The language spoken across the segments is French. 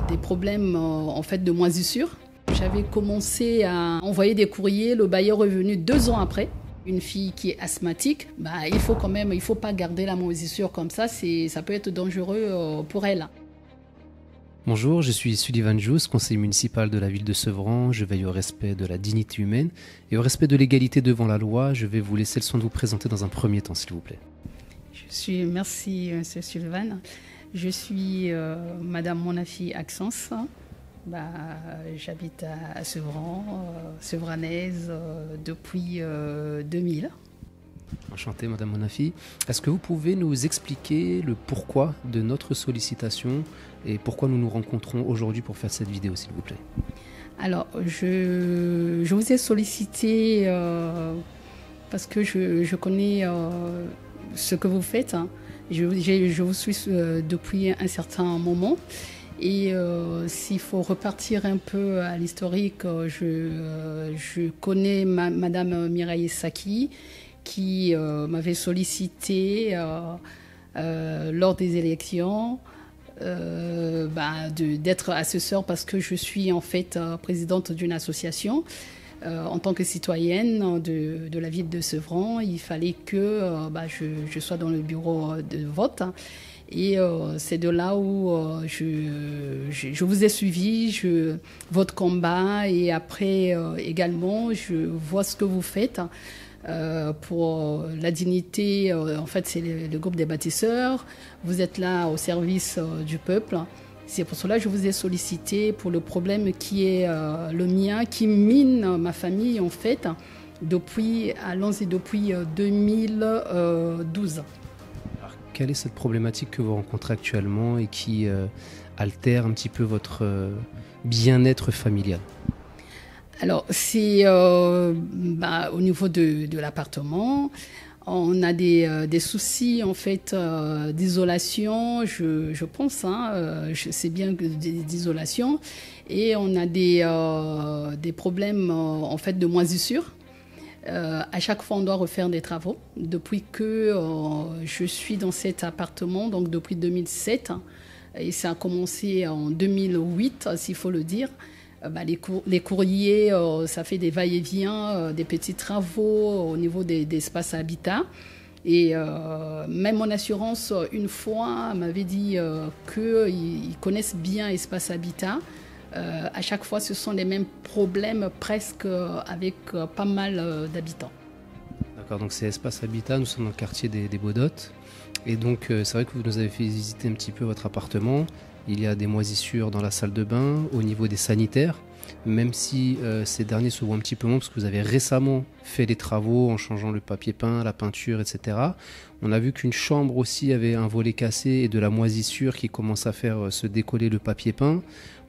des problèmes en fait de moisissure. J'avais commencé à envoyer des courriers, le bailleur est venu 2 ans après. Une fille qui est asthmatique, il faut pas garder la moisissure comme ça, ça peut être dangereux pour elle. Bonjour, je suis Sullivan Jousse, conseiller municipal de la ville de Sevran. Je veille au respect de la dignité humaine et au respect de l'égalité devant la loi. Je vais vous laisser le soin de vous présenter dans un premier temps, s'il vous plaît. Merci, M. Sullivan. Je suis Madame Monafi Axence. J'habite à Sevran, sevranaise depuis 2000. Enchanté, Madame Monafi. Est-ce que vous pouvez nous expliquer le pourquoi de notre sollicitation et pourquoi nous nous rencontrons aujourd'hui pour faire cette vidéo, s'il vous plaît? Alors, je vous ai sollicité parce que je connais ce que vous faites. Je vous suis depuis un certain moment. Et s'il faut repartir un peu à l'historique, je connais Madame Mireille Saki qui m'avait sollicité lors des élections d'être assesseur parce que je suis en fait présidente d'une association. En tant que citoyenne de la ville de Sevran, il fallait que je sois dans le bureau de vote. Et c'est de là où je vous ai suivi, votre combat, et après également, je vois ce que vous faites pour la dignité. En fait, c'est le groupe des bâtisseurs. Vous êtes là au service du peuple. C'est pour cela que je vous ai sollicité pour le problème qui est le mien, qui mine ma famille, en fait, depuis 2012. Quelle est cette problématique que vous rencontrez actuellement et qui altère un petit peu votre bien-être familial? Alors, c'est au niveau de l'appartement. On a des soucis en fait d'isolation, je pense, c'est bien d'isolation. Et on a des problèmes en fait de moisissure. À chaque fois, on doit refaire des travaux. Depuis que je suis dans cet appartement, donc depuis 2007, et ça a commencé en 2008, s'il faut le dire, les courriers, ça fait des va-et-vient, des petits travaux au niveau des espaces habitat. Et même mon assurance, une fois, m'avait dit qu'ils connaissent bien Espace Habitat. À chaque fois, ce sont les mêmes problèmes presque avec pas mal d'habitants. D'accord, donc c'est Espace Habitat, nous sommes dans le quartier des Baudottes. Et donc c'est vrai que vous nous avez fait visiter un petit peu votre appartement. Il y a des moisissures dans la salle de bain, au niveau des sanitaires, même si ces derniers se voient un petit peu moins parce que vous avez récemment fait des travaux en changeant le papier peint, la peinture, etc. On a vu qu'une chambre aussi avait un volet cassé et de la moisissure qui commence à faire se décoller le papier peint.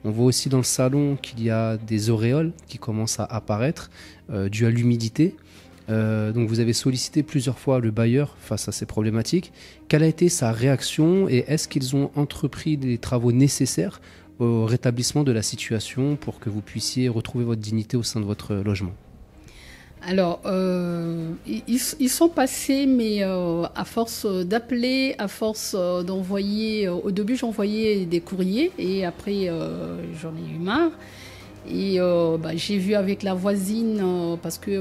On voit aussi dans le salon qu'il y a des auréoles qui commencent à apparaître dues à l'humidité. Donc vous avez sollicité plusieurs fois le bailleur face à ces problématiques. Quelle a été sa réaction et est-ce qu'ils ont entrepris des travaux nécessaires au rétablissement de la situation pour que vous puissiez retrouver votre dignité au sein de votre logement? Alors, ils sont passés, mais à force d'appeler, à force d'envoyer... au début, j'envoyais des courriers et après, j'en ai eu marre. Et j'ai vu avec la voisine, parce que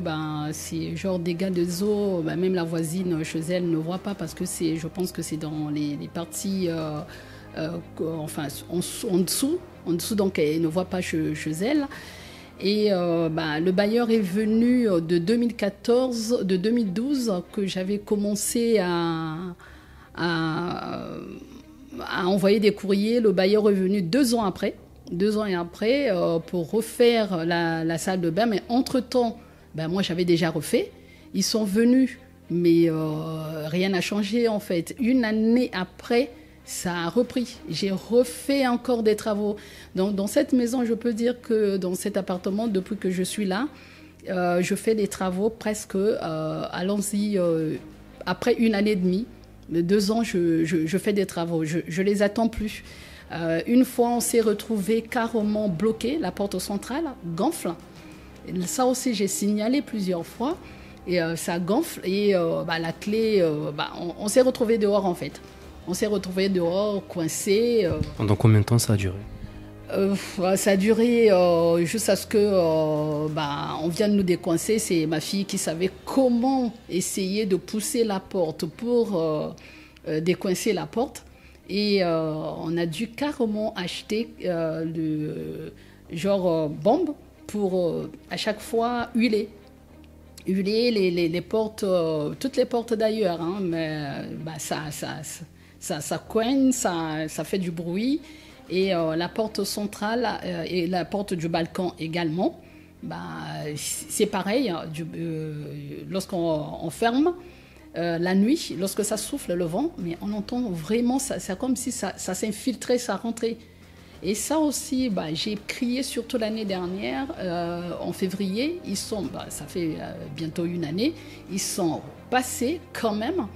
c'est genre dégâts des eaux, même la voisine chez elle ne voit pas parce que je pense que c'est dans les parties, en dessous, donc elle ne voit pas chez elle. Et le bailleur est venu de 2012 que j'avais commencé à envoyer des courriers. Le bailleur est venu 2 ans après. 2 ans et après, pour refaire la salle de bain. Mais entre-temps, moi, j'avais déjà refait. Ils sont venus, mais rien n'a changé, en fait. 1 année après, ça a repris. J'ai refait encore des travaux. Dans cette maison, je peux dire que dans cet appartement, depuis que je suis là, je fais des travaux presque, allons-y, après 1 année et demie. 2 ans, je fais des travaux. Je les attends plus. Une fois, on s'est retrouvé carrément bloqué, la porte centrale gonfle. Ça aussi, j'ai signalé plusieurs fois. Et ça gonfle. Et la clé, on s'est retrouvé dehors, en fait. On s'est retrouvé dehors, coincé. Pendant combien de temps ça a duré? Ça a duré jusqu'à ce que on vienne nous décoincer. C'est ma fille qui savait comment essayer de pousser la porte pour décoincer la porte. Et on a dû carrément acheter le genre bombe pour à chaque fois huiler les portes, toutes les portes d'ailleurs, hein, mais ça coigne, ça fait du bruit. Et la porte centrale et la porte du balcon également, c'est pareil, lorsqu'on ferme la nuit, lorsque ça souffle le vent, mais on entend vraiment, c'est comme si ça s'infiltrait, ça rentrait. Et ça aussi, j'ai crié surtout l'année dernière, en février, ça fait bientôt une année, ils sont passés quand même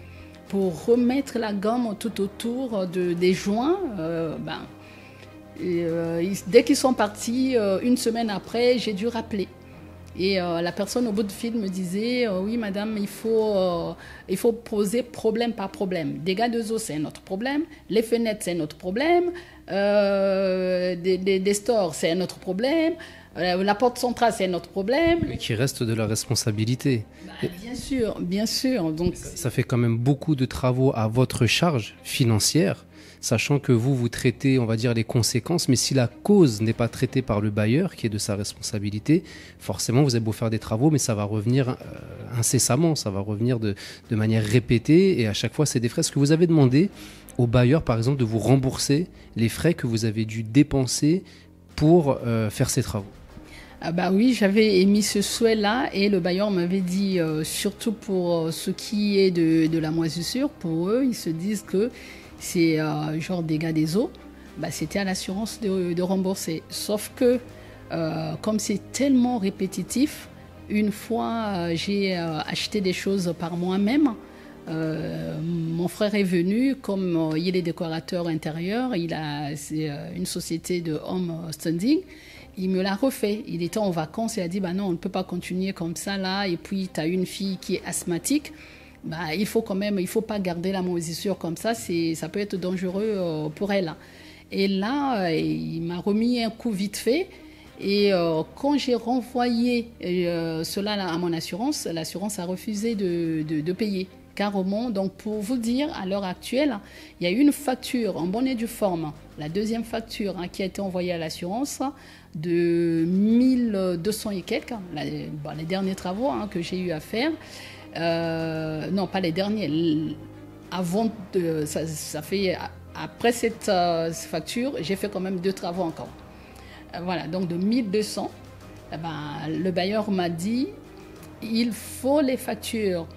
pour remettre la gomme tout autour des joints. Dès qu'ils sont partis, une semaine après, j'ai dû rappeler. Et la personne au bout de fil me disait oui madame, il faut poser problème par problème. Dégâts de eau, c'est un autre problème. Les fenêtres, c'est un autre problème. Des stores, c'est un autre problème. La porte centrale, c'est un autre problème. Mais qui reste de la responsabilité. Bien sûr, bien sûr. Donc, ça fait quand même beaucoup de travaux à votre charge financière, sachant que vous traitez, on va dire, les conséquences, mais si la cause n'est pas traitée par le bailleur, qui est de sa responsabilité, forcément, vous avez beau faire des travaux, mais ça va revenir incessamment, ça va revenir de manière répétée, et à chaque fois, c'est des frais. Est-ce que vous avez demandé au bailleur, par exemple, de vous rembourser les frais que vous avez dû dépenser pour faire ces travaux? Oui, j'avais émis ce souhait-là et le bailleur m'avait dit, surtout pour ce qui est de la moisissure, pour eux, ils se disent que c'est genre dégâts des eaux, c'était à l'assurance de rembourser. Sauf que, comme c'est tellement répétitif, une fois j'ai acheté des choses par moi-même, mon frère est venu, comme il est décorateur intérieur, c'est une société de home standing, il me l'a refait. Il était en vacances et a dit non, on ne peut pas continuer comme ça là, et puis tu as une fille qui est asthmatique. Il faut pas garder la moisissure comme ça, ça peut être dangereux pour elle. Et là, il m'a remis un coup vite fait. Et quand j'ai renvoyé cela à mon assurance, l'assurance a refusé de payer carrément. Donc pour vous dire, à l'heure actuelle, il y a une facture en bonne et due forme, la deuxième facture qui a été envoyée à l'assurance de 1200 et quelques, les derniers travaux que j'ai eu à faire. Non, pas les derniers. Avant ça fait après cette facture, j'ai fait quand même 2 travaux encore. Voilà, donc de 1200, le bailleur m'a dit il faut les factures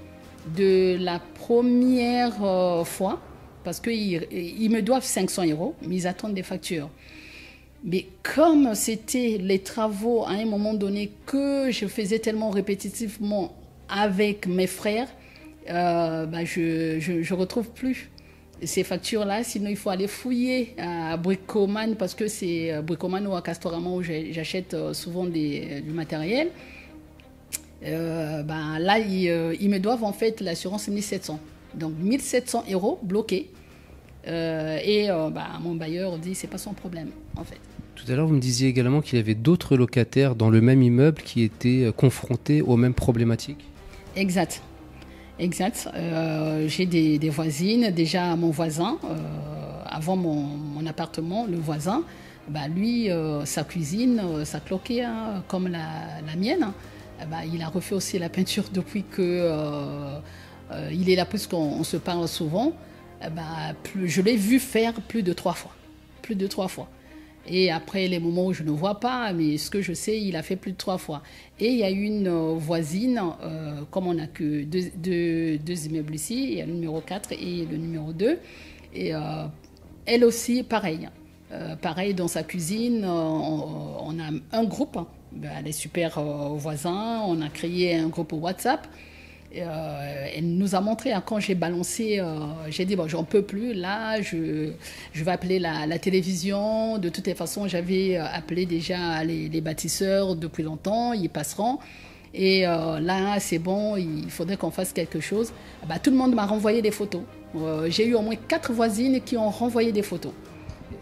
de la première fois, parce qu'ils me doivent 500 €, mais ils attendent des factures. Mais comme c'était les travaux à un moment donné que je faisais tellement répétitivement avec mes frères, je retrouve plus ces factures-là. Sinon, il faut aller fouiller à Bricoman, parce que c'est Bricoman ou à Castorama où j'achète souvent du matériel. Là, ils me doivent en fait l'assurance 1700. Donc 1700 € bloqués. Mon bailleur dit c'est pas son problème en fait. Tout à l'heure, vous me disiez également qu'il y avait d'autres locataires dans le même immeuble qui étaient confrontés aux mêmes problématiques. Exact. J'ai des voisines. Déjà, mon voisin, avant mon appartement, le voisin, lui, sa cuisine, ça cloquait comme la mienne. Il a refait aussi la peinture depuis qu'il est là, puisqu'on se parle souvent. Je l'ai vu faire plus de 3 fois. Et après, les moments où je ne vois pas, mais ce que je sais, il a fait plus de 3 fois. Et il y a une voisine, comme on n'a que deux immeubles ici, il y a le numéro 4 et le numéro 2. Et elle aussi, pareil. Pareil, dans sa cuisine, on a un groupe. Elle est super voisins. On a créé un groupe WhatsApp. Elle nous a montré, quand j'ai balancé, j'ai dit j'en peux plus, là je vais appeler la télévision. De toutes les façons, j'avais appelé déjà les bâtisseurs depuis longtemps, ils passeront. Et là c'est bon, il faudrait qu'on fasse quelque chose. Tout le monde m'a renvoyé des photos. J'ai eu au moins 4 voisines qui ont renvoyé des photos.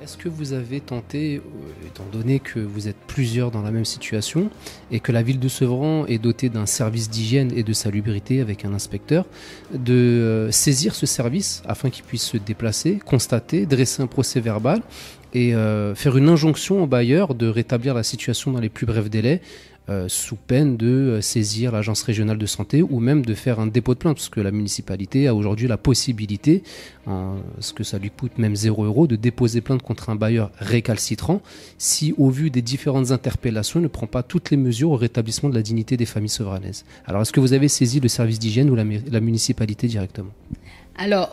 Est-ce que vous avez tenté, étant donné que vous êtes plusieurs dans la même situation et que la ville de Sevran est dotée d'un service d'hygiène et de salubrité avec un inspecteur, de saisir ce service afin qu'il puisse se déplacer, constater, dresser un procès verbal et faire une injonction au bailleur de rétablir la situation dans les plus brefs délais, sous peine de saisir l'agence régionale de santé ou même de faire un dépôt de plainte, parce que la municipalité a aujourd'hui la possibilité, ce que ça lui coûte même 0 €, de déposer plainte contre un bailleur récalcitrant si, au vu des différentes interpellations, il ne prend pas toutes les mesures au rétablissement de la dignité des familles sevranaises. Alors, est-ce que vous avez saisi le service d'hygiène ou la municipalité directement? Alors,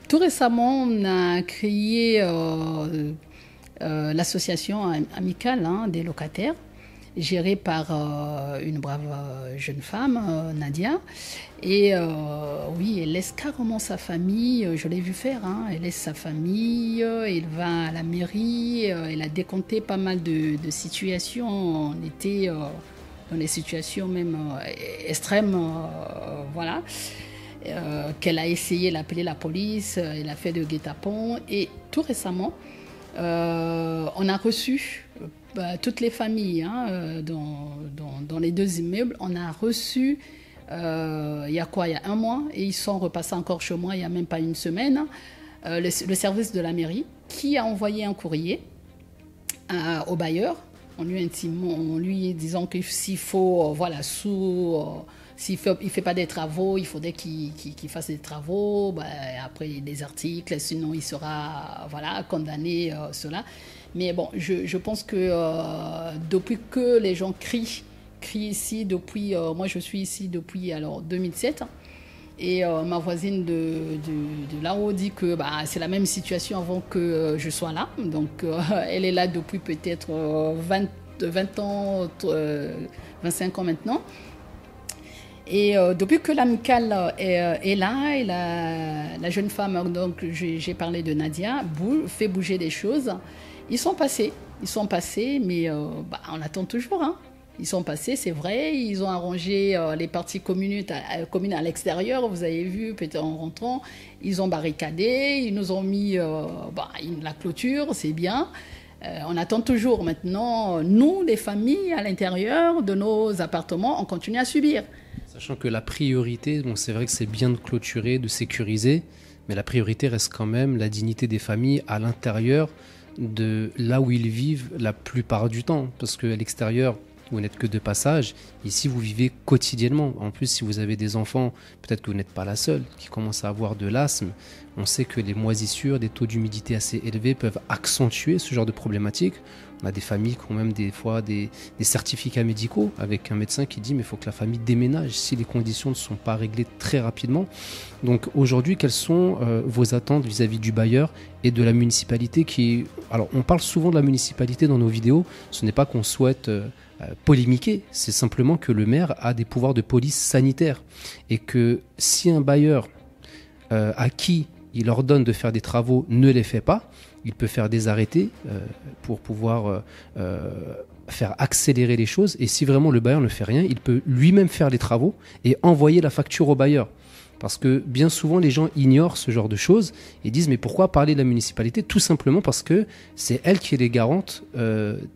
tout récemment, on a créé l'association amicale des locataires, gérée par une brave jeune femme, Nadia. Et oui, elle laisse carrément sa famille, je l'ai vu faire, elle laisse sa famille, elle va à la mairie, elle a décompté pas mal de situations. On était dans des situations même extrêmes, voilà. Qu'elle a essayé d'appeler la police, elle a fait de guet-apens. Et tout récemment, on a reçu toutes les familles dans les 2 immeubles. On a reçu, il y a 1 mois, et ils sont repassés encore chez moi il n'y a même pas une semaine, le service de la mairie qui a envoyé un courrier au bailleur en lui disant que s'il faut, s'il ne fait pas des travaux, il faudrait qu'il fasse des travaux, après des articles, sinon il sera condamné, cela. Mais bon, je pense que depuis que les gens crient ici, moi je suis ici depuis 2007, et ma voisine de là-haut dit que c'est la même situation avant que je sois là. Donc elle est là depuis peut-être 20 ans, 25 ans maintenant. Et depuis que l'amicale est là, et la jeune femme, donc j'ai parlé de Nadia, fait bouger des choses. Ils sont passés, mais on attend toujours. Ils sont passés, c'est vrai. Ils ont arrangé les parties communes à l'extérieur. Vous avez vu, peut-être en rentrant, ils ont barricadé, ils nous ont mis la clôture, c'est bien. On attend toujours. Maintenant, nous, les familles à l'intérieur de nos appartements, on continue à subir. Sachant que la priorité, c'est vrai que c'est bien de clôturer, de sécuriser, mais la priorité reste quand même la dignité des familles à l'intérieur de là où ils vivent la plupart du temps. Parce qu'à l'extérieur, vous n'êtes que de passage. Ici, vous vivez quotidiennement. En plus, si vous avez des enfants, peut-être que vous n'êtes pas la seule qui commence à avoir de l'asthme. On sait que les moisissures, des taux d'humidité assez élevés peuvent accentuer ce genre de problématiques. On a des familles qui ont même des fois des certificats médicaux avec un médecin qui dit mais il faut que la famille déménage si les conditions ne sont pas réglées très rapidement. Donc aujourd'hui, quelles sont vos attentes vis-à-vis du bailleur et de la municipalité Alors on parle souvent de la municipalité dans nos vidéos, ce n'est pas qu'on souhaite polémiquer, c'est simplement que le maire a des pouvoirs de police sanitaire et que si un bailleur à qui il ordonne de faire des travaux ne les fait pas, il peut faire des arrêtés pour pouvoir faire accélérer les choses. Et si vraiment le bailleur ne fait rien, il peut lui-même faire les travaux et envoyer la facture au bailleur. Parce que bien souvent, les gens ignorent ce genre de choses et disent « mais pourquoi parler de la municipalité ?» Tout simplement parce que c'est elle qui est les garante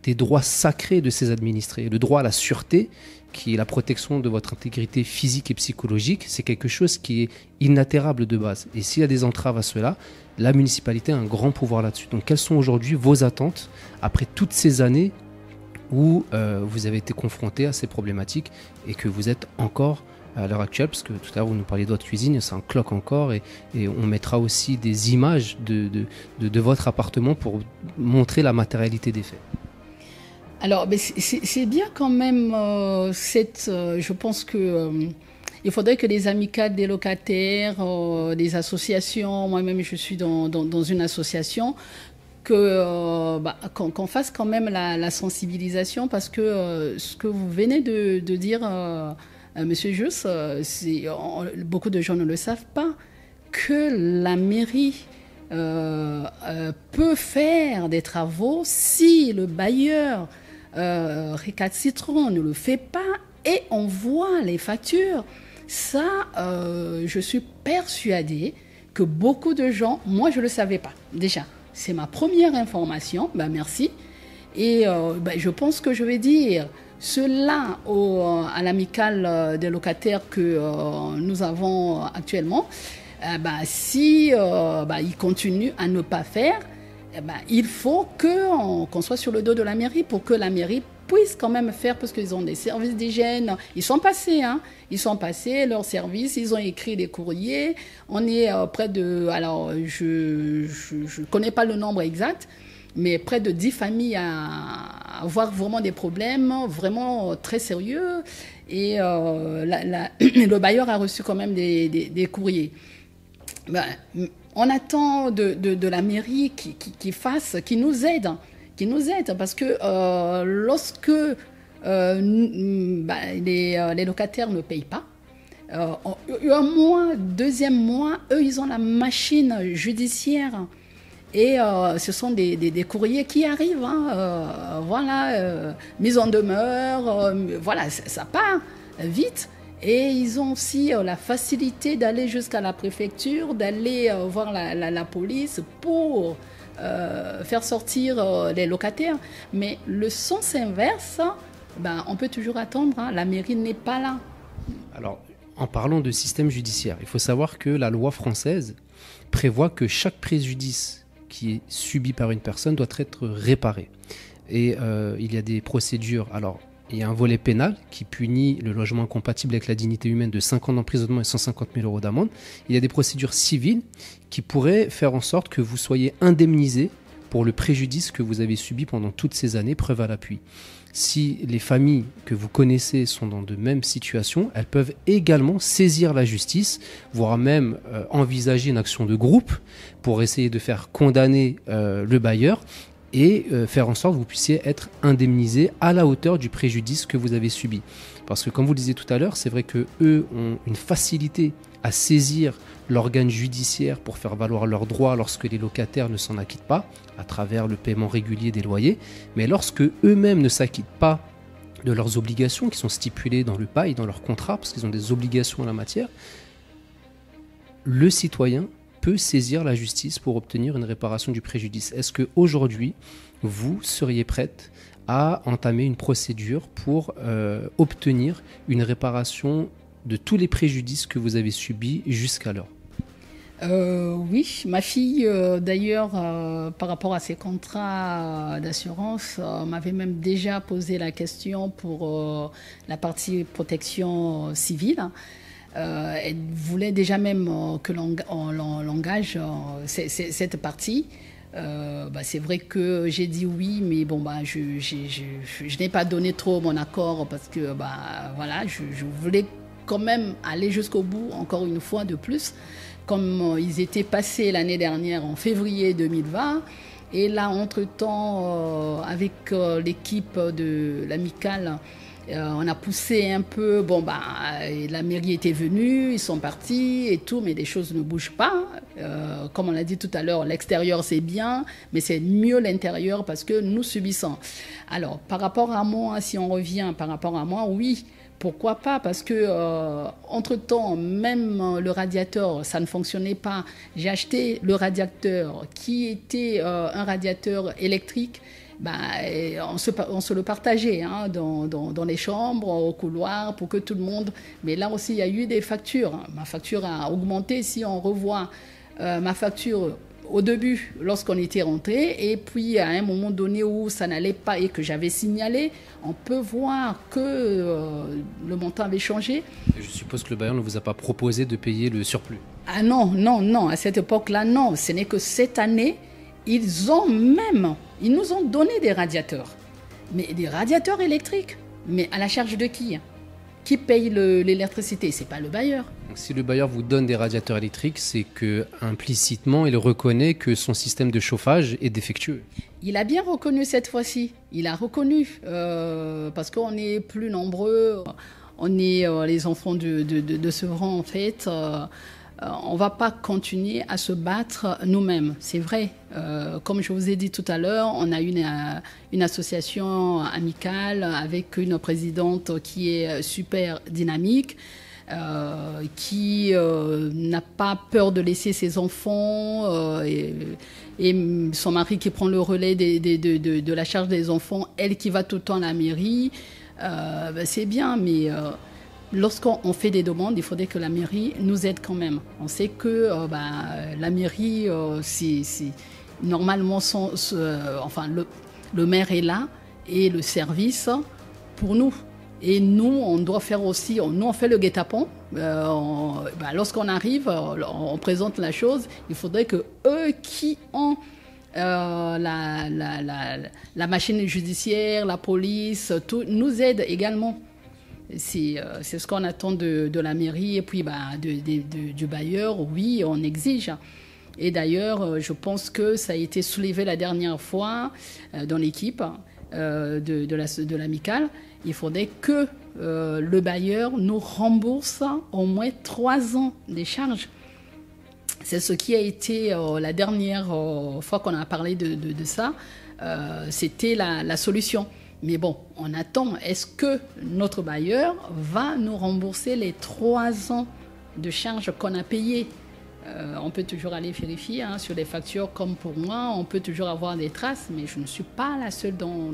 des droits sacrés de ses administrés. Le droit à la sûreté, qui est la protection de votre intégrité physique et psychologique, c'est quelque chose qui est inaltérable de base. Et s'il y a des entraves à cela, la municipalité a un grand pouvoir là-dessus. Donc quelles sont aujourd'hui vos attentes après toutes ces années où vous avez été confronté à ces problématiques et que vous êtes encore à l'heure actuelle, parce que tout à l'heure vous nous parliez de votre cuisine, c'est un cloque encore, et on mettra aussi des images de votre appartement pour montrer la matérialité des faits. Alors, c'est bien quand même, je pense que il faudrait que les amicales des locataires, des associations, moi-même je suis dans une association, qu'on fasse quand même la sensibilisation, parce que ce que vous venez de dire, Monsieur Jus, beaucoup de gens ne le savent pas, que la mairie peut faire des travaux si le bailleur récalcitrant ne le fait pas, et on voit les factures. Ça, je suis persuadée que beaucoup de gens, moi je ne le savais pas déjà, C'est ma première information. Ben, merci. Et je pense que je vais dire cela à l'amicale des locataires que nous avons actuellement. Si ils continuent à ne pas faire, il faut qu'on soit sur le dos de la mairie pour que la mairie puisse quand même faire, parce qu'ils ont des services d'hygiène. Ils sont passés, ils sont passés leurs services, ils ont écrit des courriers. On est près de, alors je connais pas le nombre exact, mais près de 10 familles à avoir vraiment des problèmes vraiment très sérieux. Et le bailleur a reçu quand même des courriers. On attend de la mairie qui nous aide. Parce que lorsque les locataires ne payent pas, un mois, deuxième mois, eux, ils ont la machine judiciaire. Et ce sont des courriers qui arrivent, mise en demeure, ça part vite. Et ils ont aussi la facilité d'aller jusqu'à la préfecture, d'aller voir la police pour faire sortir les locataires. Mais le sens inverse, on peut toujours attendre, la mairie n'est pas là. Alors, en parlant de système judiciaire, il faut savoir que la loi française prévoit que chaque préjudice qui est subi par une personne doit être réparé. Et il y a des procédures. Alors, il y a un volet pénal qui punit le logement incompatible avec la dignité humaine de 5 ans d'emprisonnement et 150 000 € d'amende. Il y a des procédures civiles qui pourraient faire en sorte que vous soyez indemnisé pour le préjudice que vous avez subi pendant toutes ces années, preuve à l'appui. Si les familles que vous connaissez sont dans de mêmes situations, elles peuvent également saisir la justice, voire même envisager une action de groupe pour essayer de faire condamner le bailleur et faire en sorte que vous puissiez être indemnisé à la hauteur du préjudice que vous avez subi. Parce que comme vous le disiez tout à l'heure, c'est vrai qu'eux ont une facilité à saisir l'organe judiciaire pour faire valoir leurs droits lorsque les locataires ne s'en acquittent pas, à travers le paiement régulier des loyers. Mais lorsque eux-mêmes ne s'acquittent pas de leurs obligations qui sont stipulées dans le bail, dans leur contrat, parce qu'ils ont des obligations en la matière, le citoyen peut saisir la justice pour obtenir une réparation du préjudice. Est-ce qu'aujourd'hui, vous seriez prête à entamer une procédure pour obtenir une réparation de tous les préjudices que vous avez subis jusqu'alors? Oui, ma fille, d'ailleurs, par rapport à ses contrats d'assurance, m'avait même déjà posé la question pour la partie protection civile. Elle voulait déjà même que l'on engage cette partie. C'est vrai que j'ai dit oui, mais je n'ai pas donné trop mon accord parce que je voulais quand même aller jusqu'au bout, encore une fois de plus, comme ils étaient passés l'année dernière en février 2020. Et là, entre-temps, avec l'équipe de l'amicale, on a poussé un peu, la mairie était venue, ils sont partis et tout, mais les choses ne bougent pas. Comme on l'a dit tout à l'heure, l'extérieur c'est bien, mais c'est mieux l'intérieur parce que nous subissons. Alors, par rapport à moi, si on revient par rapport à moi, oui, pourquoi pas? Parce que entre-temps, même le radiateur, ça ne fonctionnait pas. J'ai acheté le radiateur qui était un radiateur électrique. On se le partageait dans les chambres, au couloir, pour que tout le monde... Mais là aussi, il y a eu des factures. Ma facture a augmenté. Si on revoit ma facture au début, lorsqu'on était rentré, et puis à un moment donné où ça n'allait pas et que j'avais signalé, on peut voir que le montant avait changé. Je suppose que le bailleur ne vous a pas proposé de payer le surplus. Ah non. À cette époque-là, non. Ce n'est que cette année... Ils nous ont donné des radiateurs, mais des radiateurs électriques. Mais à la charge de qui? Qui paye l'électricité? C'est pas le bailleur. Donc, si le bailleur vous donne des radiateurs électriques, c'est que implicitement, il reconnaît que son système de chauffage est défectueux. Il a bien reconnu cette fois-ci. Il a reconnu parce qu'on est plus nombreux. On est les enfants de ce rang en fait. On ne va pas continuer à se battre nous-mêmes, c'est vrai. Comme je vous ai dit tout à l'heure, on a une association amicale avec une présidente qui est super dynamique. qui n'a pas peur de laisser ses enfants et son mari qui prend le relais de la charge des enfants, elle qui va tout le temps à la mairie. C'est bien, mais lorsqu'on fait des demandes, il faudrait que la mairie nous aide quand même. On sait que la mairie, normalement, le maire est là et le service pour nous. Et nous, on doit faire aussi, nous on fait le guet-apens. Lorsqu'on arrive, on présente la chose. Il faudrait que eux qui ont la machine judiciaire, la police, tout, nous aident également. C'est ce qu'on attend de la mairie et puis du bailleur. Oui, on exige. Et d'ailleurs, je pense que ça a été soulevé la dernière fois dans l'équipe de l'amicale. Il faudrait que le bailleur nous rembourse au moins 3 ans des charges. C'est ce qui a été la dernière fois qu'on a parlé de ça. C'était la solution. Mais bon, on attend. Est-ce que notre bailleur va nous rembourser les 3 ans de charges qu'on a payées? On peut toujours aller vérifier sur les factures comme pour moi. On peut toujours avoir des traces, mais je ne suis pas la seule dans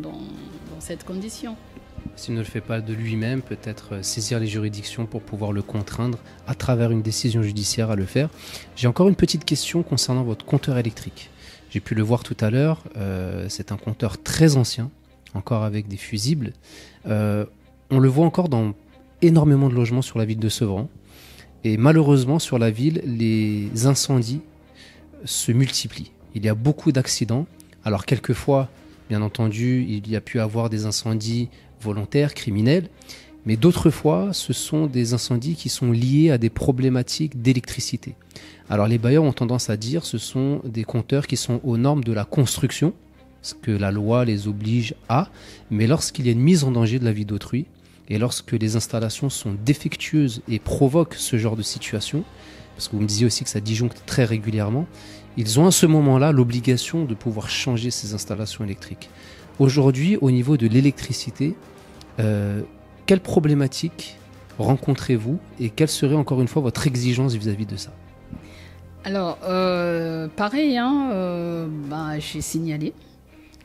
cette condition. S'il ne le fait pas de lui-même, peut-être saisir les juridictions pour pouvoir le contraindre à travers une décision judiciaire à le faire. J'ai encore une petite question concernant votre compteur électrique. J'ai pu le voir tout à l'heure, c'est un compteur très ancien, encore avec des fusibles. On le voit encore dans énormément de logements sur la ville de Sevran. Et malheureusement, sur la ville, les incendies se multiplient. Il y a beaucoup d'accidents. Alors quelquefois, bien entendu, il y a pu avoir des incendies volontaires, criminels, mais d'autres fois, ce sont des incendies qui sont liés à des problématiques d'électricité. Alors les bailleurs ont tendance à dire que ce sont des compteurs qui sont aux normes de la construction, ce que la loi les oblige à, mais lorsqu'il y a une mise en danger de la vie d'autrui, et lorsque les installations sont défectueuses et provoquent ce genre de situation, parce que vous me disiez aussi que ça disjoncte très régulièrement, ils ont à ce moment-là l'obligation de pouvoir changer ces installations électriques. Aujourd'hui, au niveau de l'électricité, quelles problématiques rencontrez-vous et quelle serait encore une fois votre exigence vis-à-vis de ça? Alors, pareil, j'ai signalé.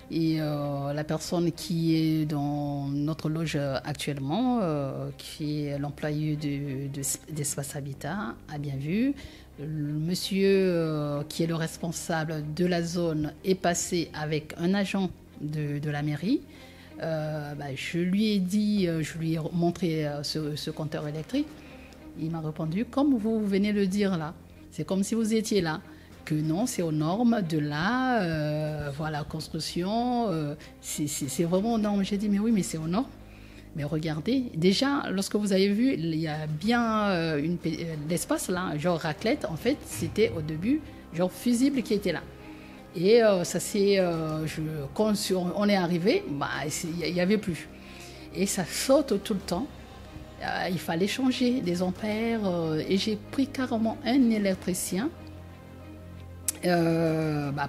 Et la personne qui est dans notre loge actuellement, qui est l'employé d'Espace Habitat, a bien vu. Le monsieur qui est le responsable de la zone est passé avec un agent de la mairie. Je lui ai dit, je lui ai montré ce compteur électrique. Il m'a répondu, comme vous venez de le dire là, c'est comme si vous étiez là. Que non, c'est aux normes de la construction, c'est vraiment aux normes. J'ai dit, mais oui, mais c'est aux normes. Mais regardez, déjà, lorsque vous avez vu, il y a bien l'espace là, genre raclette, en fait, c'était au début, genre fusible qui était là. Et ça c'est, quand on est arrivé, il n'y avait plus. Et ça saute tout le temps. Il fallait changer des ampères. Et j'ai pris carrément un électricien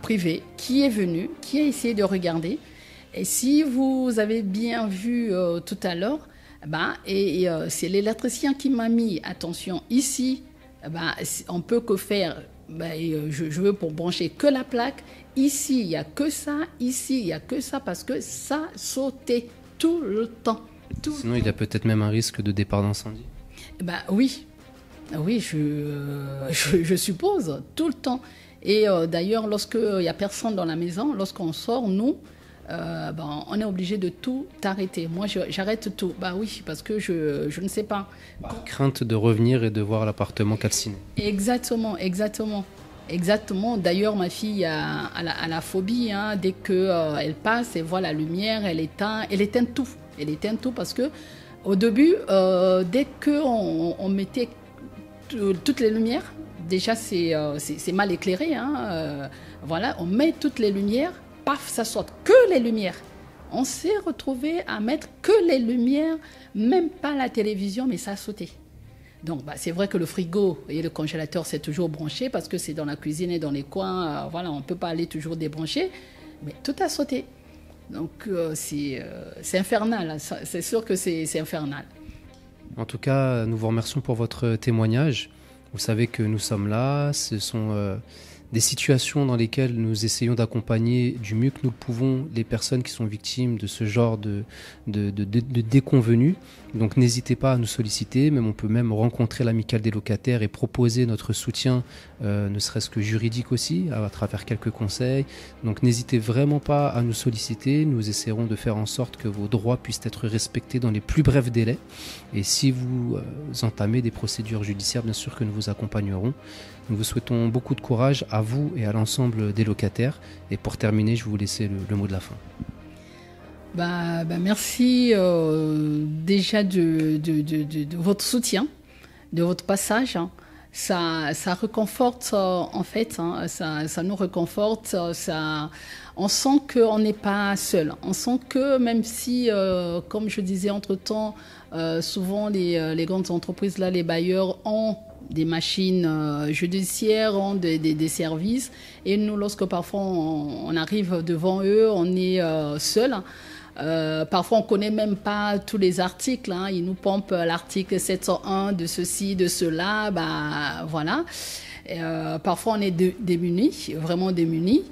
privé qui est venu, qui a essayé de regarder. Et si vous avez bien vu tout à l'heure, c'est l'électricien qui m'a mis, attention, ici, on peut que faire, je veux pour brancher que la plaque. Ici, il n'y a que ça. Ici, il n'y a que ça parce que ça sautait tout le temps. Sinon, il y a peut-être même un risque de départ d'incendie. Oui, je suppose, tout le temps. Et d'ailleurs, lorsqu'il n'y a personne dans la maison, lorsqu'on sort, nous, on est obligé de tout arrêter. Moi, j'arrête tout. Oui, parce que je ne sais pas. Crainte de revenir et de voir l'appartement calciné. Exactement. D'ailleurs, ma fille a la phobie. Dès qu'elle passe, elle voit la lumière, elle éteint tout. Elle éteint tout parce que au début, dès qu'on mettait toutes les lumières, déjà c'est mal éclairé. On met toutes les lumières, paf, ça saute que les lumières. On s'est retrouvé à mettre que les lumières, même pas la télévision, mais ça a sauté. Donc c'est vrai que le frigo et le congélateur c'est toujours branché parce que c'est dans la cuisine et dans les coins, on ne peut pas aller toujours débrancher, mais tout a sauté. Donc c'est infernal, c'est sûr que c'est infernal. En tout cas, nous vous remercions pour votre témoignage. Vous savez que nous sommes là. Ce sont des situations dans lesquelles nous essayons d'accompagner du mieux que nous le pouvons les personnes qui sont victimes de ce genre de déconvenues. Donc n'hésitez pas à nous solliciter, même on peut même rencontrer l'amicale des locataires et proposer notre soutien, ne serait-ce que juridique aussi, à travers quelques conseils. Donc n'hésitez vraiment pas à nous solliciter, nous essaierons de faire en sorte que vos droits puissent être respectés dans les plus brefs délais. Et si vous entamez des procédures judiciaires, bien sûr que nous vous accompagnerons. Nous vous souhaitons beaucoup de courage à vous et à l'ensemble des locataires. Et pour terminer, je vais vous laisser le mot de la fin. Merci déjà de votre soutien, de votre passage. Ça réconforte en fait, ça nous réconforte. On sent qu'on n'est pas seul. On sent que même si, comme je disais entre-temps, souvent les grandes entreprises, là, les bailleurs ont des machines judiciaires, ont des services. Et nous, lorsque parfois on arrive devant eux, on est seul. Parfois, on ne connaît même pas tous les articles. Ils nous pompent l'article 701 de ceci, de cela. Voilà. Parfois, on est démunis, vraiment démunis.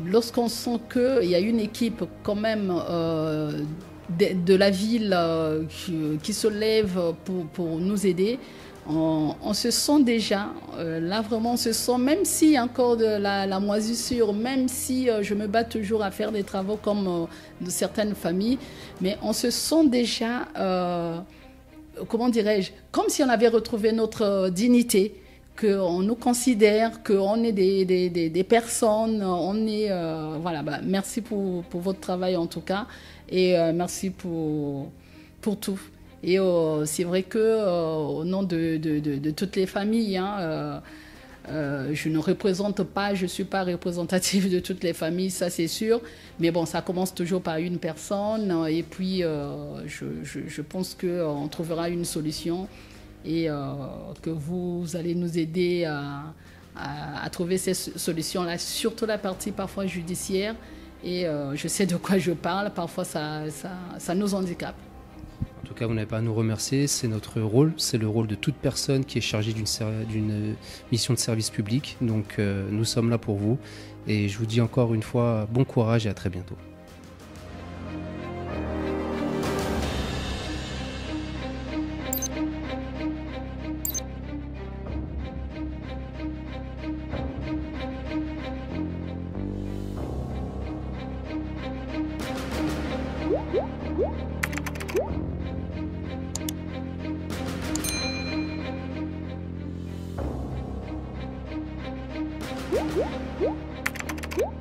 Lorsqu'on sent qu'il y a une équipe quand même de la ville qui se lève pour nous aider, on se sent déjà, là vraiment on se sent, même s'il y a encore de la moisissure, même si je me bats toujours à faire des travaux comme de certaines familles, mais on se sent déjà, comment dirais-je, comme si on avait retrouvé notre dignité, qu'on nous considère, qu'on est des personnes, on est, voilà, merci pour votre travail en tout cas, et merci pour tout. Et c'est vrai que au nom de toutes les familles, je ne représente pas, je ne suis pas représentative de toutes les familles, ça c'est sûr. Mais bon, ça commence toujours par une personne. Et puis, je pense qu'on trouvera une solution et que vous allez nous aider à trouver ces solutions-là, surtout la partie parfois judiciaire. Et je sais de quoi je parle, parfois ça nous handicape. En tout cas, vous n'avez pas à nous remercier, c'est notre rôle, c'est le rôle de toute personne qui est chargée d'une mission de service public. Donc nous sommes là pour vous et je vous dis encore une fois bon courage et à très bientôt. Woo!